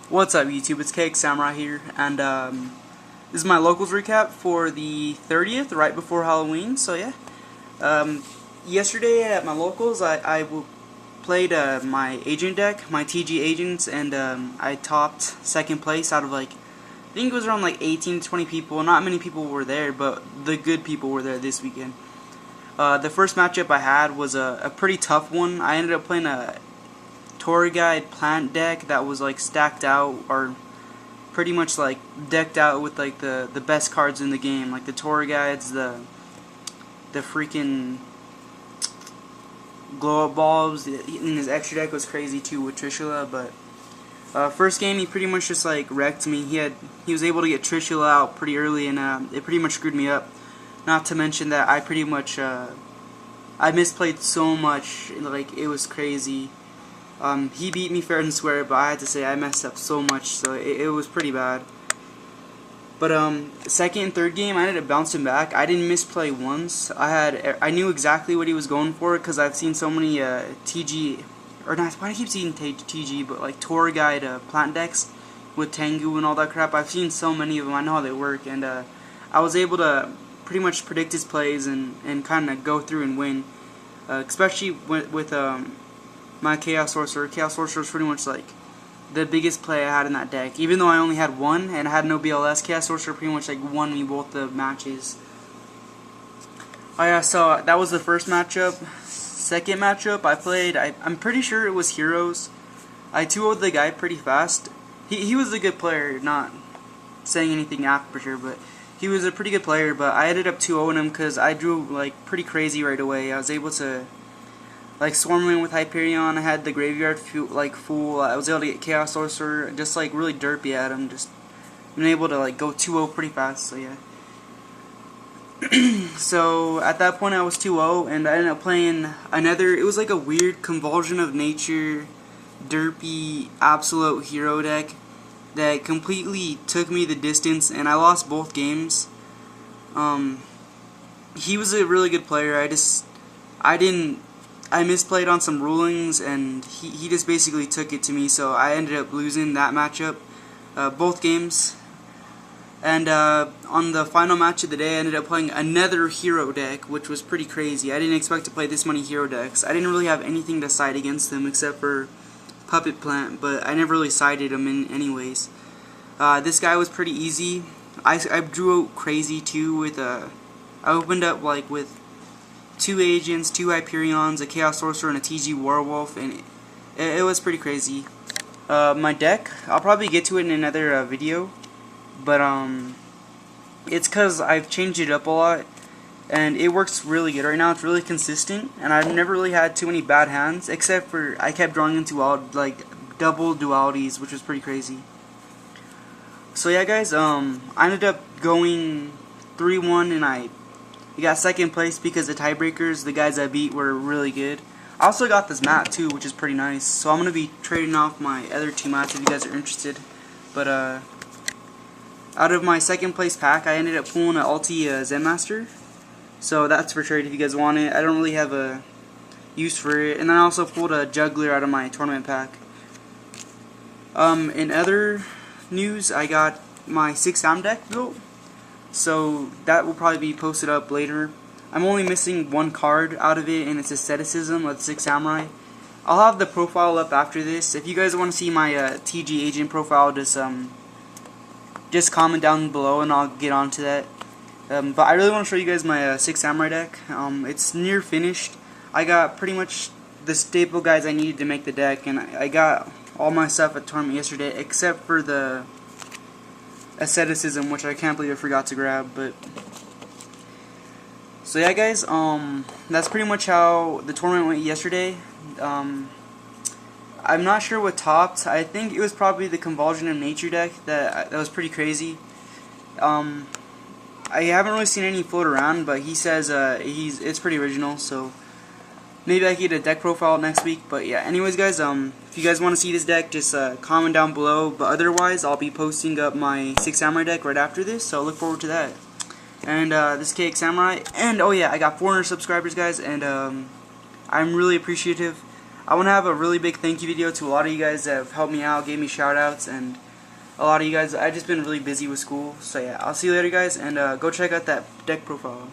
What's up, YouTube? It's Cake Samurai here, and this is my locals recap for the 30th, right before Halloween. So yeah, yesterday at my locals, I played my agent deck, my TG agents, and I topped second place out of I think it was around 18 to 20 people. Not many people were there, but the good people were there this weekend. The first matchup I had was a pretty tough one. I ended up playing a Tour Guide plant deck that was stacked out, or pretty much decked out with the best cards in the game, like the Tour Guides, the freaking glow up bulbs. And his extra deck was crazy too with Trishula. But first game he pretty much just wrecked me. He was able to get Trishula out pretty early, and it pretty much screwed me up. Not to mention that I pretty much I misplayed so much, it was crazy. He beat me fair and square, but I had to say I messed up so much, so it was pretty bad. But second and third game, I ended up bouncing back. I didn't misplay once. I knew exactly what he was going for because I've seen so many TG, or not. Why do I keep seeing TG? But Tour Guide plant decks with Tengu and all that crap. I've seen so many of them. I know how they work, and I was able to pretty much predict his plays and kind of go through and win, especially with my Chaos Sorcerer. Chaos Sorcerer is pretty much the biggest play I had in that deck. Even though I only had one and I had no BLS, Chaos Sorcerer pretty much won me both the matches. Oh yeah, so that was the first matchup. Second matchup I played, I'm pretty sure it was Heroes. I 2-0'd the guy pretty fast. He was a good player, not saying anything after for sure, but he was a pretty good player, but I ended up 2-0'ing him because I drew pretty crazy right away. I was able to swarm in with Hyperion. I had the graveyard full. I was able to get Chaos Sorcerer, just really derpy at him. Just been able to go 2-0 pretty fast. So yeah. So at that point I was 2-0, and I ended up playing another. It was a weird Convulsion of Nature, derpy absolute hero deck that completely took me the distance, and I lost both games. He was a really good player. I misplayed on some rulings, and he just basically took it to me, so I ended up losing that matchup, both games. And on the final match of the day, I ended up playing another hero deck, which was pretty crazy. I didn't expect to play this many hero decks. I didn't really have anything to side against them except for Puppet Plant, but I never really sided him in anyways. This guy was pretty easy. I drew out crazy too with I opened up with 2 agents, 2 Hyperions, a Chaos Sorcerer, and a TG Werewolf, and it was pretty crazy. My deck, I'll probably get to it in another video, but it's because I've changed it up a lot, and it works really good right now. It's really consistent, and I've never really had too many bad hands, except for I kept drawing into double dualities, which was pretty crazy. So yeah, guys, I ended up going 3-1, and I got second place because the tiebreakers, the guys I beat, were really good. I also got this mat too, which is pretty nice. So I'm going to be trading off my other 2 mats if you guys are interested. But out of my second place pack, I ended up pulling an Ulti Zen Master. So that's for trade if you guys want it. I don't really have a use for it. And then I also pulled a Juggler out of my tournament pack. In other news, I got my 6-Am deck built. So that will probably be posted up later. I'm only missing 1 card out of it, and it's Asceticism of 6 Samurai. I'll have the profile up after this. If you guys want to see my TG agent profile, just comment down below and I'll get onto that. But I really want to show you guys my 6 Samurai deck. It's near finished. I got pretty much the staple guys I needed to make the deck, and I got all my stuff at tournament yesterday except for the Asceticism, which I can't believe I forgot to grab. But so yeah, guys, that's pretty much how the tournament went yesterday. I'm not sure what topped. I think it was probably the Convulsion of Nature deck that was pretty crazy. I haven't really seen any float around, but he says it's pretty original, so maybe I can get a deck profile next week. But yeah, anyways, guys, if you guys want to see this deck, just comment down below. But otherwise, I'll be posting up my 6 Samurai deck right after this, so look forward to that. And this is Cake Samurai, and oh yeah, I got 400 subscribers, guys, and I'm really appreciative. I want to have a really big thank you video to a lot of you guys that have helped me out, gave me shout outs, and a lot of you guys. I've just been really busy with school. So yeah, I'll see you later, guys, and go check out that deck profile.